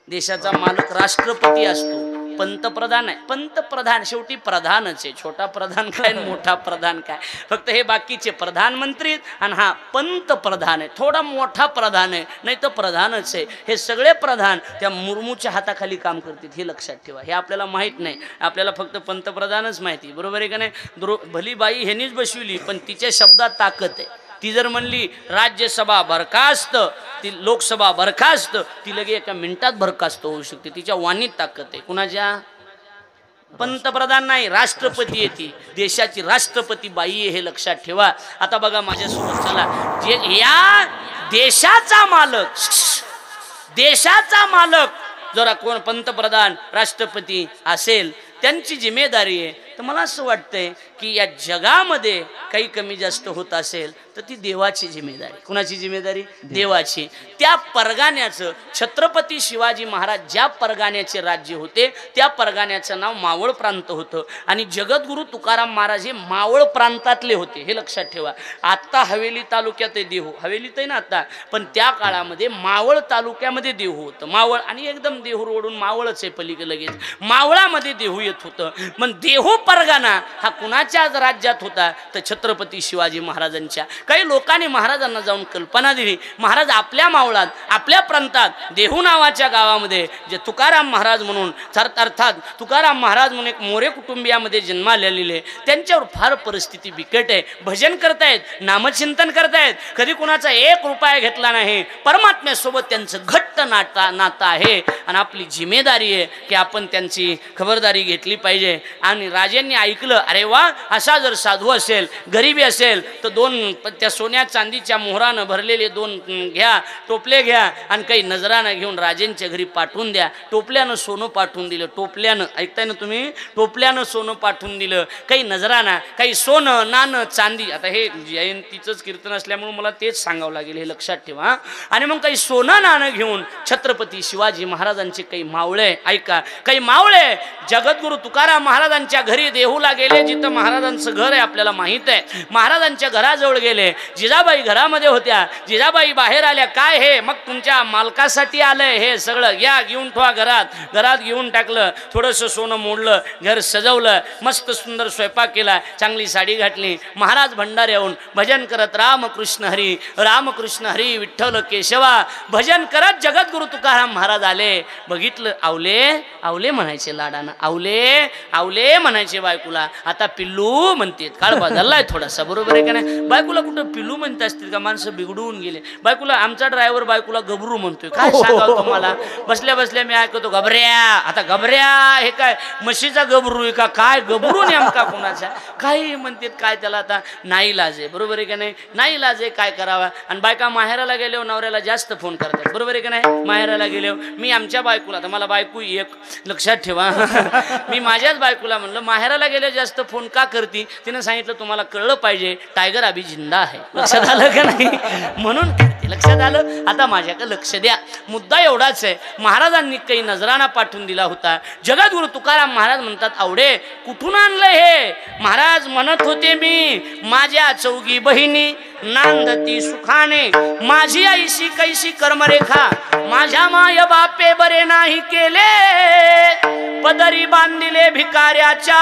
A: देशाचा मालक राष्ट्रपती असतो पंतप्रधान आहे पंतप्रधान शेवटी प्रधानच आहे छोटा प्रधान काय मोठा प्रधान काय फक्त हे बाकीचे प्रधानमंत्री आणि हा पंतप्रधान आहे थोडा मोठा प्रधान आहे नाही तर प्रधानच आहे हे सगळे प्रधान त्या मुर्मूच्या हाताखाली काम करतील हे लक्षात ठेवा हे आपल्याला माहीत नाही आपल्याला फक्त पंतप्रधानच माहिती बरोबर आहे का नाही भली बाई ह्यांनीच बसविली पण तिच्या शब्दात ताकद आहे ती जर म्हणली राज्यसभा बरखास्त ती लोकसभा बरखास्त ती लगे एका मिनिटात बरखास्त होऊ शकते तिच्या वाणीत ताकद आहे कुणाच्या पंतप्रधान नाही राष्ट्रपती आहे ती देशाची राष्ट्रपती बाई आहे हे लक्षात ठेवा आता बघा माझ्यासोबत चला जे या देशाचा मालक जरा कोण पंतप्रधान राष्ट्रपती असेल त्यांची जिम्मेदारी आहे तर मला असं वाटतंय की या जगामध्ये काही कमी जास्त होत असेल तर ती देवाची जिम्मेदारी कुणाची जिम्मेदारी देवाची त्या परगाण्याचं छत्रपती शिवाजी महाराज ज्या परगाण्याचे राज्य होते त्या परगाण्याचं नाव मावळ प्रांत होतं आणि जगद्गुरू तुकाराम महाराज हे मावळ प्रांतातले होते हे लक्षात ठेवा आत्ता हवेली तालुक्यात आहे देहू हवेलीत आहे ना आता पण त्या काळामध्ये मावळ तालुक्यामध्ये देहू होतं मावळ आणि एकदम देहू रोडून मावळच आहे पलीकडे लगेच मावळामध्ये देहू येत होतं पण देहू परगाणा हा कुणाच्या राज्यात होता तर छत्रपती शिवाजी महाराजांच्या काही लोकांनी महाराजांना जाऊन कल्पना दिली महाराज आपल्या मावळात आपल्या प्रांतात देहू नावाच्या गावामध्ये जे तुकाराम महाराज म्हणून अर्थात तुकाराम महाराज म्हणून एक मोरे कुटुंबियामध्ये जन्मालेले त्यांच्यावर फार परिस्थिती बिकट आहे भजन करतायत नामचिंतन करतायत कधी कुणाचा 1 रुपया घेतला नाही परमात्म्यासोबत त्यांचं घट्ट नातं आहे आणि आपली जिम्मेदारी आहे की आपण त्यांची खबरदारी घेतली पाहिजे आणि राजांनी ऐकलं अरे वा असा जर साधू असेल गरिबी असेल तर 2 त्या सोन्या चांदीच्या मोहरानं भरलेले 2 घ्या टोपले घ्या आणि काही नजरानं घेऊन राजांच्या घरी पाठवून द्या टोपल्यानं सोनं पाठवून दिलं टोपल्यानं ऐकताय ना तुम्ही टोपल्यानं सोनं पाठवून दिलं काही नजराना काही सोनं नाणं चांदी आता हे जयंतीचंच कीर्तन असल्यामुळे मला तेच सांगावं लागेल हे लक्षात ठेवा आणि मग काही सोनं नाणं घेऊन छत्रपती शिवाजी महाराजांचे काही मावळे ऐका काही मावळे जगद्गुरू तुकाराम महाराजांच्या घरी देहूला गेले जिथं महाराजांचं घर आहे आपल्याला माहित आहे महाराजांच्या घराजवळ गेले जिजाबाई घरामध्ये होत्या जिजाबाई बाहेर आल्या काय हे मग तुमच्या मालकासाठी आलंय हे सगळं घ्या घेऊन ठेवा घरात घेऊन टाकलं थोडंसं सोनं मोडलं घर सजवलं मस्त सुंदर स्वयंपाक केला चांगली साडी घातली महाराज भंडाऱ्याहून भजन करत रामकृष्ण हरी विठ्ठल केशवा भजन करत जगद्गुरू तुकाराम महाराज आले बघितलं आवले म्हणायचे लाडानं आवले म्हणायचे बायकोला आता पिल्लू म्हणते काळ बदललाय थोडासा बरोबर आहे का नाही बायकोला कुठं पिल्लू म्हणत असतील का माणसं बिघडून गेले बायकोला आमचा ड्रायव्हर बायकोला गबरू म्हणतोय काय सांगावं तुम्हाला बसल्या बसल्या मी ऐकतो घबऱ्या आता घबऱ्या हे काय म्हशीचा गबरू आहे का काय गबरू नेमका कोणाचा काही म्हणतात काय त्याला आता नाही लाज आहे बरोबर आहे का नाही लाज आहे काय करावा आणि बायका माहेराला गेल्यावर नवऱ्याला जास्त फोन करतात बरोबर आहे का नाही माहेराला गेल्यावर मी आमच्या बायकोला आता मला बायको एक लक्षात ठेवा मी माझ्याच बायकोला म्हणलं माहेराला गेल्या जास्त फोन का करती तिने सांगितलं तुम्हाला कळलं पाहिजे टायगर अभी जिंदा आहे लक्षात आलं का नाही म्हणून लक्षात आलं आता माझ्याकडे लक्ष द्या मुद्दा एवढाच आहे महाराजांनी काही नजराना पाठवून दिला होता जगद्गुरू तुकाराम महाराज म्हणतात आवडे कुठून आणलं हे महाराज म्हणत होते मी माझ्या 4 बहिणी नांदती सुखाने माझी आईशी कैशी कर्मरेखा माझ्या माय बापे बरे नाही केले पदरी बांधिले भिकाऱ्याच्या,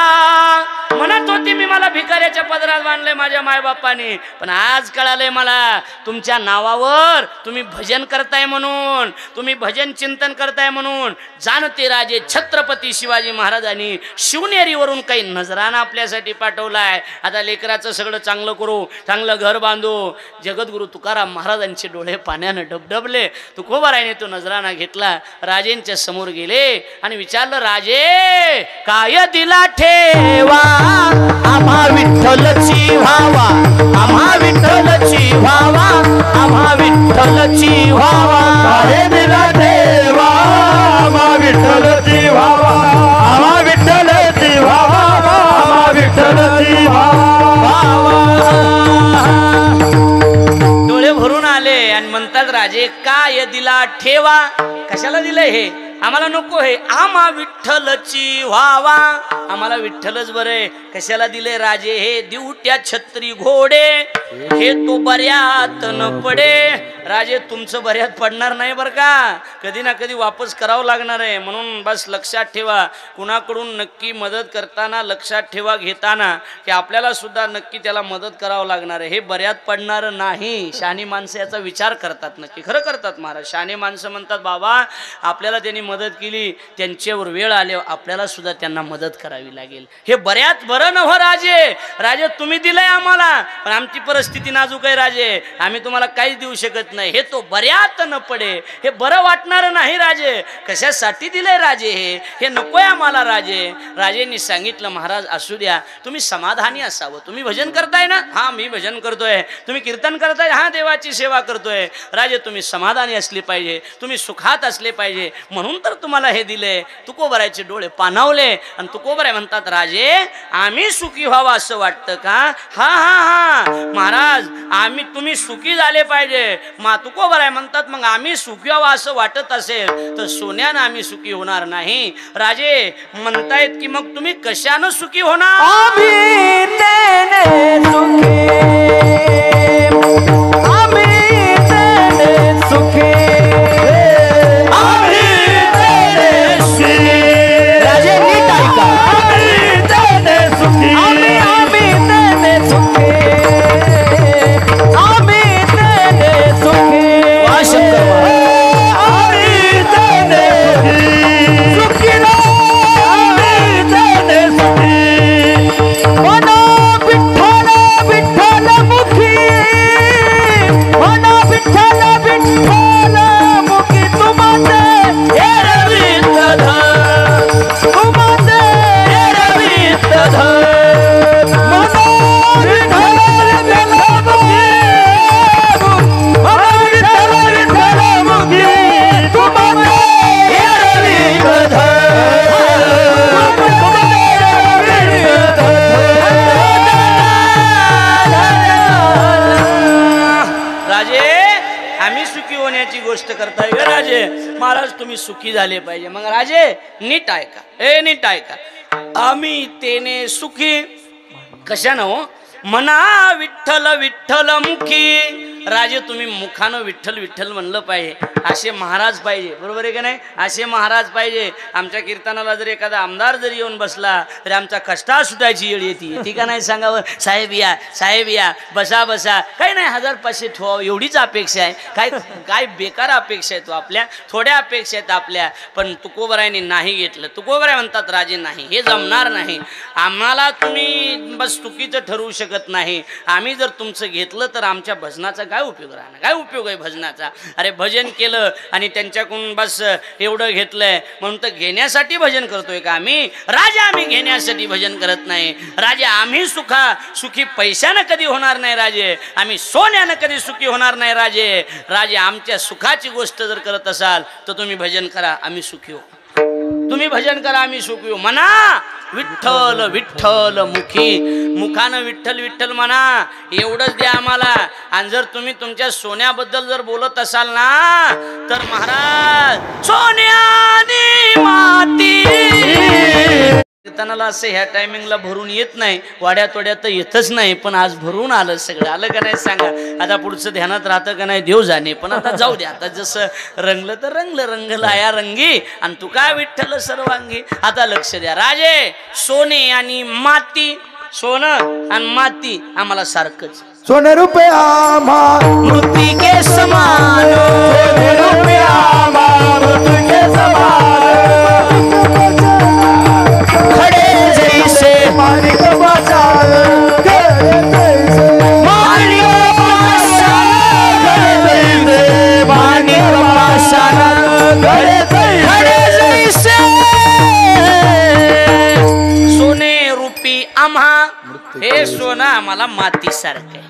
A: म्हणत होती मी मला भिकाऱ्याच्या पदरात बांधले माझ्या मायबापाने, पण आज कळालंय मला तुमच्या नावावर तुम्ही भजन करताय म्हणून, तुम्ही भजन चिंतन करताय म्हणून. जाणते राजे छत्रपती शिवाजी महाराजांनी शिवनेरीवरून काही नजराना आपल्यासाठी पाठवलाय. आता लेकराचं सगळं चांगलं करू, चांगलं घर बांधू. जगद्गुरु तुकाराम महाराजांचे डोळे पाण्यानं डबडबले. तुकोबारायने तो नजराना घेतला, राजेंच्या समोर गेले आणि विचारलं, राजे काय दिला ठेवा आम्हा विठ्ठलची व्हावा, आम्हा विठ्ठलची व्हावा, आम्हा विठ्ठलची व्हावा.
B: काय दिला ठेवा आम्हा विठ्ठलची व्हावा, आम्हा विठ्ठलची व्हावा, आम्हा विठ्ठलची व्हावा.
A: डोळे भरून आले आणि म्हणतात, राजे काय दिला ठेवा, कशाला दिलंय हे, आम्हाला नको हे, आम्हा विठ्ठलची व्हावा, आम्हाला विठ्ठलच बरे. कशाला दिले राजे हे, दिवट्या छत्री घोडे हे तो बऱ्यात न पडे. राजे तुमचं बऱ्यात पडणार नाही बरं का, कधी ना कधी वापस करावं लागणार आहे. म्हणून बस लक्षात ठेवा, कुणाकडून नक्की मदत करताना लक्षात ठेवा घेताना की आपल्याला सुद्धा नक्की त्याला मदत करावं लागणार आहे. हे बऱ्यात पडणार नाही. शहाणी माणसं याचा विचार करतात, नक्की खरं करतात महाराज. शहाणे माणसं म्हणतात, बाबा आपल्याला त्यांनी मदत केली, त्यांच्यावर वेळ आल्यावर आपल्याला सुद्धा त्यांना मदत करावी लागेल. हे बऱ्यात बरं नव्ह राजे, राजे तुम्ही दिलंय आम्हाला, पण आमची परिस्थिती नाजूक आहे राजे, आम्ही तुम्हाला काहीच देऊ शकत नाही. हे तो बऱ्यात न पडे, हे बरं वाटणार नाही राजे. कशासाठी दिलंय राजे हे नकोय आम्हाला राजे. राजेंनी सांगितलं, महाराज असू द्या, तुम्ही समाधानी असावं. तुम्ही भजन करताय ना, हा मी भजन करतोय. तुम्ही कीर्तन करताय, हा देवाची सेवा करतोय. राजे तुम्ही समाधानी असले पाहिजे, तुम्ही सुखात असले पाहिजे, म्हणून तर तुम्हाला हे दिले. तुकोबारायचे डोळे पाणावले आणि तुकोबाराय म्हणतात, राजे आम्ही सुखी व्हावं असं वाटतं का? हा हा हा महाराज, आम्ही तुम्ही सुखी झाले पाहिजे. तुकोबाराय म्हणतात, मग आम्ही सुखी व्हावं असं वाटत असेल तर सोन्यानं आम्ही सुखी होणार नाही. राजे म्हणतायत की मग तुम्ही कशानं सुखी होणार?
B: आम्ही तेने सुखी, आम्ही तेने सुखी, आम्ही तेने सुखी. राजे नीट ऐका, आम्ही तेने सुखी, आम्ही तेने सुखी, आम्ही तेने सुखी. वा शंकर, आम्ही तेने सुखी, आम्ही तेने सुखी. मना विठ्ठल विठ्ठल मुखी, मना विठ्ठल विठ्ठल मुखी. तुमचे एरवीत धर, तुमचे एरवीत धर. मना विठ्ठल विठ्ठल मुखी, मना विठ्ठल विठ्ठल मुखी. तुमचे एरवीत धर, तुमचे एरवीत धर.
A: राजे आम्ही सुखी होण्याची गोष्ट करताय ग राजे. महाराज तुम्ही सुखी झाले पाहिजे. मग राजे नीट ऐका, ए नीट ऐका, आम्ही तेने सुखी कशानं हो? मना विठ्ठल विठ्ठल मुखी. राजे तुम्ही मुखानं विठ्ठल विठ्ठल म्हणलं पाहिजे, असे महाराज पाहिजे. बरोबर आहे का नाही? असे महाराज पाहिजे. आमच्या कीर्तनाला जर एखादा आमदार जरी येऊन बसला तरी आमचा कष्टा सुटायची येळ येते. ठीक आहे नाही सांगावं, साहेब या, साहेब या, बसा बसा. काही नाही, 1500 ठेवावं एवढीच अपेक्षा आहे. काय काय बेकार अपेक्षा आहे तो आपल्या, थोड्या अपेक्षा आहेत आपल्या. पण तुकोबारायने नाही घेतलं. तुकोबाराय म्हणतात, राजे नाही, हे जमणार नाही. आम्हाला तुम्ही बस चुकीचं ठरवू शकत नाही. आम्ही जर तुमचं घेतलं तर आमच्या भजनाचा काय उपयोग राहणार? काय उपयोग आहे भजनाचा? अरे भजन केलं आणि त्यांच्याकडून बस एवढं घेतलंय म्हणून तर घेण्यासाठी भजन करतोय का आम्ही? राजा आम्ही घेण्यासाठी भजन करत नाही. राजे आम्ही सुखी पैशानं कधी होणार नाही राजे, आम्ही सोन्यानं कधी सुखी होणार नाही राजे. राजे आमच्या सुखाची गोष्ट जर करत असाल तर तुम्ही भजन करा, आम्ही सुखी हो. तुम्ही भजन करा, आम्ही सुखी हो. म्हणा विठ्ठल विठ्ठल मुखी, मुखानं विठ्ठल विठ्ठल म्हणा, एवढंच द्या आम्हाला. आणि जर तुम्ही तुमच्या सोन्याबद्दल जर बोलत असाल ना तर महाराज सोन्यानी माती कीर्तनाला असं ह्या टायमिंगला भरून येत नाही, वाड्यात वाड्यात तर येतच नाही, पण आज भरून आलं सगळं. आलं का नाही सांगा? आता पुढचं ध्यानात राहतं का नाही देव जाणे, पण आता जाऊ द्या. आता जसं रंगलं तर रंगलं, रंगला या रंगी आणि तू काय विठ्ठल सर्वांगी. आता लक्ष द्या राजे, सोने आणि माती, सोनं आणि माती आम्हाला सारखंच.
B: सोने रुपये आम्हा
A: मृत्तिके समान,
B: सोने रुपये आम्हा मृत्तिके समान,
A: खडे जैसे
B: माणिक पाषाण, खडे जैसे
A: माणिक पाषाण,
B: माणिक पाषाण,
A: खडे जैसे. सोने रूपी आम्हा, हे सोनं आम्हाला माती सारखं.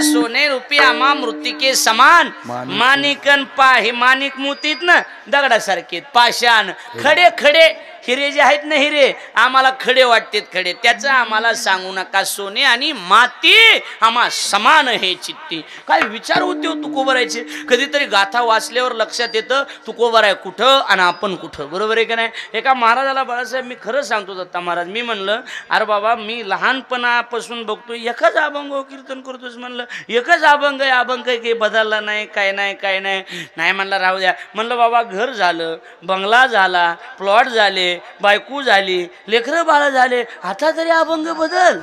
A: सोने रुपये आम्हा मृत्तिके समान, माणिकन पा, हे माणिक मोतीत ना दगडासारखे, पाषाण खडे, खडे हिरे जे आहेत ना, हिरे आम्हाला खडे वाटतात, खडे त्याचं आम्हाला सांगू नका. सोने आणि माती आम्हा समान हे चित्ती. काय विचार होते तुकोबरायचे. कधीतरी गाथा वाचल्यावर लक्षात येतं तुकोबराय कुठं आणि आपण कुठं. बरोबर आहे का नाही? एका महाराजाला, बाळासाहेब मी खरं सांगतो दत्ता महाराज, मी म्हणलं अरे बाबा मी लहानपणापासून बघतो एकच अभंग कीर्तन करतोस. म्हणलं एकच अभंग आहे, अभंग काही बदलला नाही, काय नाही काय नाही. नाही म्हणलं राहू द्या. म्हणलं बाबा घर झालं, बंगला झाला, प्लॉट झाले, बायको झाली, लेकरं बाळ झाले, आता तरी अभंग बदल,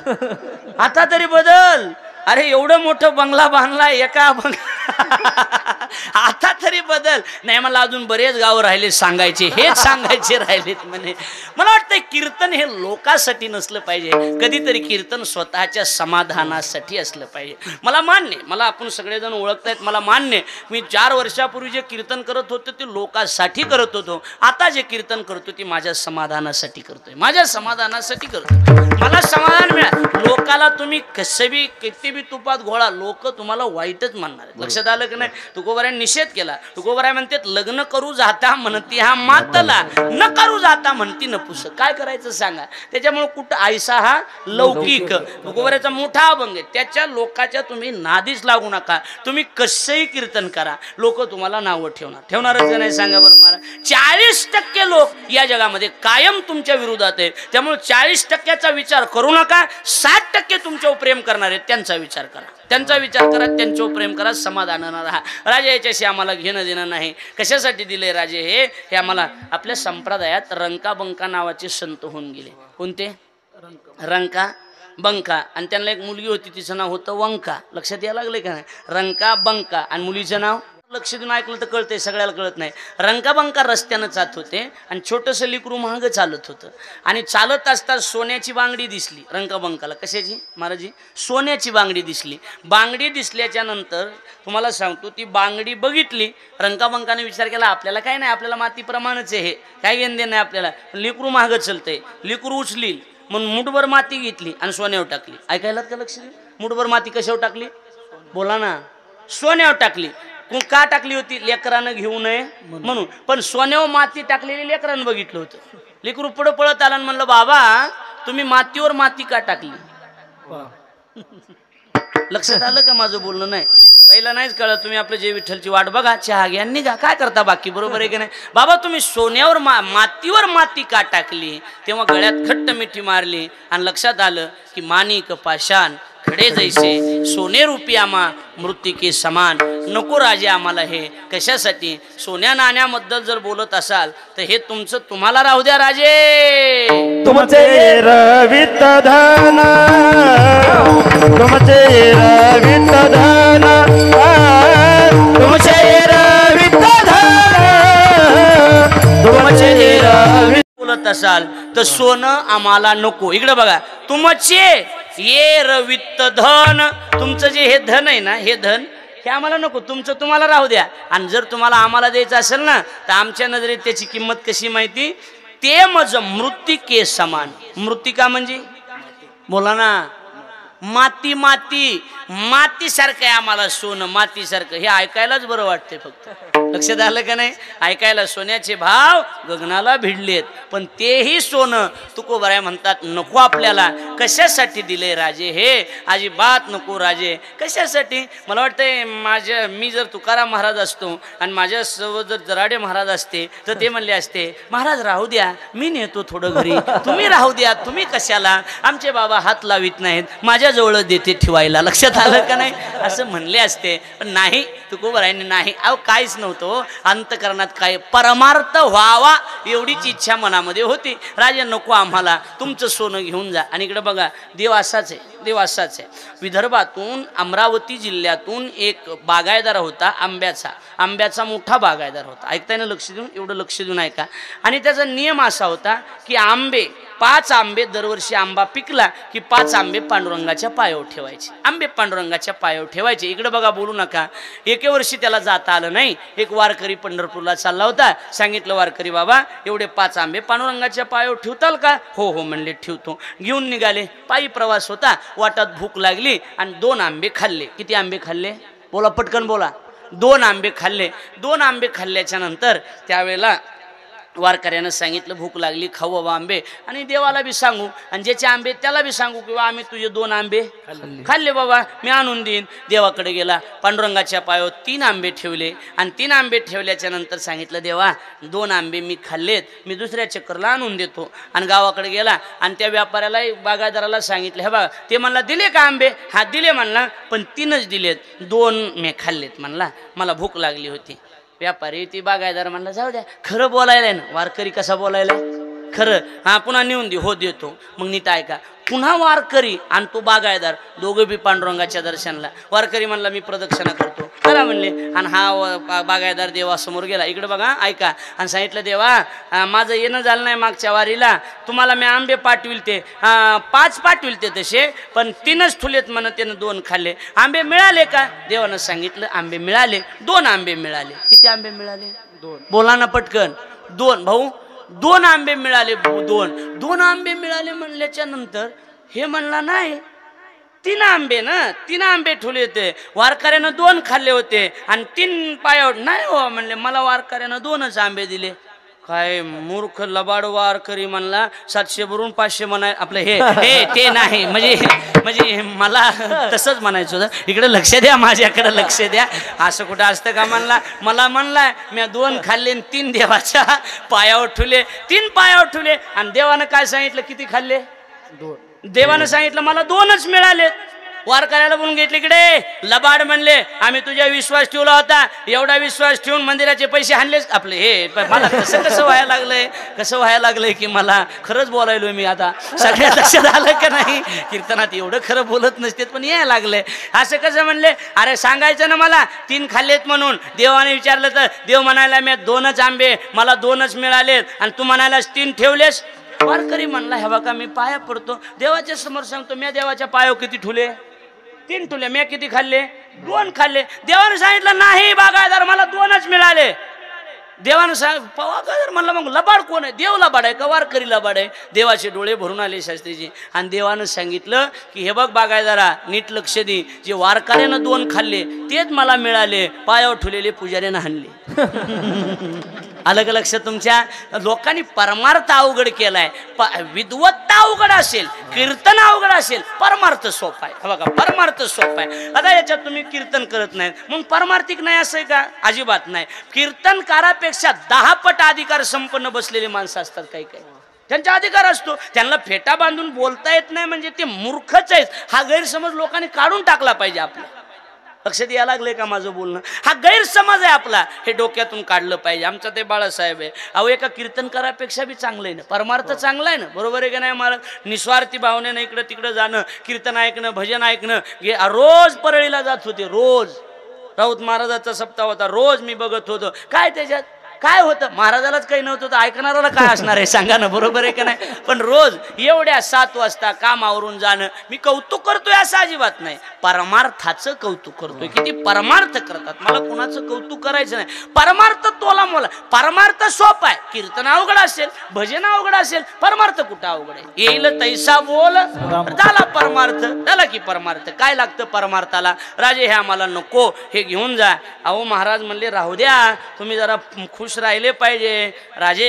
A: आता तरी बदल. अरे एवढं मोठं बंगला बांधला एका अभंग, आता तरी बदल. नाही मला अजून बरेच गाव राहिले सांगायचे, हेच सांगायचे राहिलेत म्हणे. मला वाटतं कीर्तन हे लोकांसाठी नसलं पाहिजे, कधीतरी कीर्तन स्वतःच्या समाधानासाठी असलं पाहिजे. मला मान्य, मला आपण सगळेजण ओळखतायत, मला मान्य. मी 4 वर्षापूर्वी जे कीर्तन करत होतो ते लोकांसाठी करत होतो. आता जे कीर्तन करतो ते माझ्या समाधानासाठी करतोय, माझ्या समाधानासाठी करतो. मला समाधान मिळालं. लोकाला तुम्ही कसं बी किती बी तुपात घोळा, लोक तुम्हाला वाईटच म्हणणार. लक्षात आलं की नाही? तुकोबारायने निषेध केला. तुकोबाराय म्हणतात लग्न करू जाता म्हणती हा मातला, न करू जाता म्हणती नपुसक. काय करायचं सांगा? त्याच्यामुळे कुठं आयसा हा लौकिक. तुकोबारायचा मोठा अभंग आहे, त्याच्या लोकाच्या तुम्ही नादीच लागू नका. तुम्ही कसंही कीर्तन करा, लोक तुम्हाला नावं ठेवणारच नाही. सांगा बरं मला. 40% लोक या जगामध्ये कायम तुमच्या विरोधात आहेत. त्यामुळे 40%चा विचार करू नका. 60% तुमच्यावर प्रेम करणार आहेत, त्यांचा विचार करा, त्यांचा विचार करा, त्यांच्यावर प्रेम करा, समाधानानं राहा. राजा याच्याशी आम्हाला घेणं देणं नाही. कशासाठी दिले राजे हे आम्हाला? आपल्या संप्रदायात रंका बंका नावाचे संत होऊन गेले. कोणते? रंका बंका. आणि त्यांना एक मुलगी होती, तिचं नाव होतं वंका. लक्षात यायला लागले का नाही? रंका बंका. आणि मुलीचं नाव लक्ष देऊन ऐकलं तर कळतंय, सगळ्याला कळत नाही. रंकाबंका रस्त्यानं जात होते आणि छोटंसं लिकरू महाग चालत होतं. आणि चालत असता सोन्याची बांगडी दिसली रंकाबंकाला. कशाची महाराजी? सोन्याची बांगडी दिसली. बांगडी दिसल्याच्या नंतर तुम्हाला सांगतो, ती बांगडी बघितली. रंकाबंकाने विचार केला आपल्याला काय नाही, आपल्याला मातीप्रमाणेच आहे, हे काय घेणं देणं नाही आपल्याला. लिकरू महाग चलतंय, लिकरू उचली म्हणून मुठभर माती घेतली आणि सोन्यावर टाकली. ऐकायलात का? लक्ष दे. मुठभर माती कशावर टाकली? बोला ना. सोन्यावर टाकली. का टाकली होती? लेकरानं घेऊ नये म्हणून. पण सोन्यावर माती टाकलेली लेकरानं बघितलं होतं. लेकरू पुढं पळत आला आणि म्हणलं बाबा तुम्ही मातीवर माती का टाकली? लक्षात आलं का माझं बोलणं? नाही पहिला नाहीच कळत. तुम्ही आपलं जे विठ्ठलची वाट बघा, चहा घ्या निघा, काय करता बाकी. बरोबर आहे की नाही? बाबा तुम्ही सोन्यावर मातीवर माती का टाकली? तेव्हा गळ्यात घट्ट मिठी मारली आणि लक्षात आलं की माणिक पाषाण खडे जैसे, सोने रुपये आम्हा मृत्तिके समान. नको राजे आम्हाला हे. कशासाठी? सोन्या नाण्याबद्दल जर बोलत असाल तर हे तुमचं तुम्हाला राहू द्या राजे.
B: तुमचे रवित धन, तुमचे रवित धन, तुमचे रवित धन, तुमचे रवित.
A: बोलत असाल तर सोनं आम्हाला नको. इकडे बघा. तुमचे ये रवित धन, तुमचं जे हे धन आहे ना, हे धन हे आम्हाला नको, तुमचं तुम्हाला राहू द्या. आणि जर तुम्हाला आम्हाला द्यायचं असेल ना तर आमच्या नजरेत त्याची किंमत कशी माहिती? ते मज मृत्तिके समान. मृत्तिका म्हणजे बोला ना, माती. माती, मातीसारखं आहे आम्हाला सोनं, मातीसारखं. हे ऐकायलाच बरं वाटतंय फक्त. लक्षात आलं का नाही? ऐकायला सोन्याचे भाव गगनाला भिडलेत, पण तेही सोनं तुकोबराय म्हणतात नको आपल्याला. कशासाठी दिले राजे हे? अजिबात नको राजे. कशासाठी? मला वाटतंय मी जर तुकाराम महाराज असतो आणि माझ्यासोबत जर जराडे महाराज असते तर ते म्हणले असते, महाराज राहू द्या, मी नेतो थोडं घरी, तुम्ही राहू द्या, तुम्ही कशाला, आमचे बाबा हात लावित नाहीत, माझ्याजवळ देते ठेवायला. लक्षात आलं का नाही? असं म्हणले असते. पण नाही, तुकोबरायांनी नाही. अहो काहीच नव्हतं, अंतकरणात काय परमार्थ व्हावा एवढीच इच्छा मनामध्ये होती. राजा नको आम्हाला, तुमचं सोनं घेऊन जा. आणि इकडे बघा, देव असाच आहे, देव असाच आहे. विदर्भातून अमरावती जिल्ह्यातून एक बागायदार होता, आंब्याचा मोठा बागायदार होता. ऐकताय ना? लक्ष देऊन, एवढं लक्ष देऊन ऐका. आणि त्याचा नियम असा होता की 5 आंबे दरवर्षी आंबा पिकला की 5 आंबे पांडुरंगाच्या पायावर ठेवायचे. आंबे पांडुरंगाच्या पायावर ठेवायचे. इकडे बघा, बोलू नका. एके वर्षी त्याला जाता आलं नाही. एक वारकरी पंढरपूरला चालला होता. सांगितलं, वारकरी बाबा एवढे 5 आंबे पांडुरंगाच्या पायावर ठेवताल का? हो हो म्हणले, ठेवतो. घेऊन निघाले. पायी प्रवास होता. वाटात भूक लागली आणि 2 आंबे खाल्ले. किती आंबे खाल्ले? बोला पटकन बोला. 2 आंबे खाल्ले. 2 आंबे खाल्ल्याच्या नंतर त्यावेळेला वारकऱ्यानं सांगितलं, भूक लागली, खाऊ बाबा आंबे, आणि देवाला बी सांगू आणि ज्याचे आंबे त्याला बी सांगू किंवा आम्ही तुझे 2 आंबे खाल्ले बाबा, मी आणून देईन. देवाकडे गेला, पांडुरंगाच्या पायावर 3 आंबे ठेवले आणि 3 आंबे ठेवल्याच्या नंतर सांगितलं, देवा 2 आंबे मी खाल्लेत, मी दुसऱ्या चक्करला आणून देतो. आणि गावाकडे गेला आणि त्या व्यापाऱ्याला, बागायदाराला सांगितलं, हे बघा ते म्हणला, दिले का आंबे? हा दिले म्हणला, पण 3च दिलेत, 2 मी खाल्लेत म्हणला, मला भूक लागली होती. व्यापारी ती बागायदार म्हणला, जाऊ द्या, खरं बोलायलाय ना. वारकरी कसा बोलायलाय? खरं. हा पुन्हा नेऊन दे. हो देतो. मग नीट ऐका, पुन्हा वारकरी आणि तो बागायदार दोघं बी पांडुरंगाच्या दर्शनाला. वारकरी म्हणला, मी प्रदक्षिणा करतो, करा म्हणले. आणि हा बागायदार देवासमोर गेला. इकडे बघा, ऐका. आणि सांगितलं, देवा माझं येणं झालं नाही मागच्या वारीला, तुम्हाला मी आंबे पाठविलते, 5 पाठविलते तसे, पण 3च ठुलेत म्हणत, त्यानं 2 खाल्ले. आंबे मिळाले का? देवानं सांगितलं, आंबे मिळाले. 2 आंबे मिळाले. किती आंबे मिळाले? 2. बोला ना पटकन. 2 भाऊ, 2 आंबे मिळाले. 2 आंबे मिळाले म्हणल्याच्या नंतर हे म्हणला, नाही 3 आंबे ना, 3 आंबे ठेवले होते, वारकऱ्यानं 2 खाल्ले होते आणि 3 पायावर. नाही हो म्हणले, मला वारकऱ्यानं 2च आंबे दिले. काय मूर्ख लबाड वारकरी म्हणला, 700 भरून 500 म्हणाय आपलं. हे ते नाही, म्हणजे मला तसंच म्हणायचं होतं. इकडे लक्ष द्या, माझ्याकडे लक्ष द्या. असं कुठं असतं का? म्हणला, मला म्हणलाय मी 2 खाल्ले आणि 3 देवाच्या पायावर ठेवले, 3 पायावर ठेवले. आणि देवानं काय सांगितलं, किती खाल्ले? 2. देवानं सांगितलं, मला 2च मिळाले. वारकऱ्याला बोलून घेतले, इकडे लबाड म्हणले, आम्ही तुझ्या विश्वास ठेवला होता, एवढा विश्वास ठेवून मंदिराचे पैसे हाणलेच आपले. हे मला कसं व्हायला लागलंय की मला खरंच बोलायलोय मी आता. सगळ्यात लक्षात आलं का नाही? कीर्तनात एवढं खरं बोलत नसते, पण यायला लागलंय. असं कसं म्हणले? अरे सांगायचं ना मला 3 खाल्लेत म्हणून. देवाने विचारलं तर देव म्हणायला, मी 2च आंबे, मला 2च मिळालेत, आणि तू म्हणायलास 3 ठेवलेस. वारकरी म्हणला, हे बघा मी पाया पडतो, देवाच्या समोर सांगतो, मी देवाच्या पायावर किती ठुले? 3 ठुले. मी किती खाल्ले? 2 खाल्ले. देवाने सांगितलं, नाही बागायदार, मला 2च मिळाले. देवानं बागायदार म्हणला, मग लबाड कोण आहे? देव लबाड आहे का वारकरी लबाड आहे? देवाचे डोळे भरून आले शास्त्रीजी. आणि देवानं सांगितलं की, हे बघ बागायदारा, नीट लक्ष दे, जे वारकऱ्यानं 2 खाल्ले तेच मला मिळाले, पायावर ठुलेले पुजाऱ्यानं हाणले. आलं का लक्षात तुमच्या? लोकांनी परमार्थ अवघड केलाय. विद्वत्ता अवघड असेल, कीर्तन अवघड असेल, परमार्थ सोपा आहे. बघा परमार्थ सोपा आहे. आता याच्यात तुम्ही कीर्तन करत नाही, मग परमार्थिक नाही असं का? अजिबात नाही. कीर्तनकारापेक्षा 10 पट अधिकार संपन्न बसलेली माणसं असतात. काही त्यांचा अधिकार असतो, त्यांना फेटा बांधून बोलता येत नाही म्हणजे ते मूर्खच आहेत. हा गैरसमज लोकांनी काढून टाकला पाहिजे. आपल्या लक्षात यायला लागलंय का माझं बोलणं? हा गैरसमज आहे आपला, हे डोक्यातून काढलं पाहिजे. आमचं ते बाळासाहेब आहे, अहो एका कीर्तनकारापेक्षा बी चांगलं आहे ना, परमार्थ चांगला आहे ना, बरोबर आहे का नाही? मला निस्वार्थी भावनेनं इकडं तिकडं जाणं, कीर्तन ऐकणं, भजन ऐकणं, रोज परळीला जात होते. रोज राऊत महाराजाचा सप्ताह होता, रोज मी बघत होतो. काय त्याच्यात काय होतं महाराजालाच काही नव्हतं तर ऐकणाऱ्याला काय असणार आहे सांगा ना, बरोबर आहे का नाही. पण रोज एवढ्या 7 वाजता कामावरून जाणं, मी कौतुक करतोय असं अजिबात नाही, परमार्थाचं कौतुक करतोय. किती परमार्थ करतात, मला कुणाचं कौतुक करायचं नाही. परमार्थ तोला मोला, परमार्थ सोपा आहे. कीर्तन अवघड असेल, भजन अवघड असेल, परमार्थ कुठं अवघड आहे. येईल तैसा बोल झाला परमार्थ, झाला की परमार्थ. काय लागतं परमार्थाला? राजे हे आम्हाला नको, हे घेऊन जा. अहो महाराज म्हणले राहू द्या, तुम्ही जरा खुश राहिले पाहिजे. राजे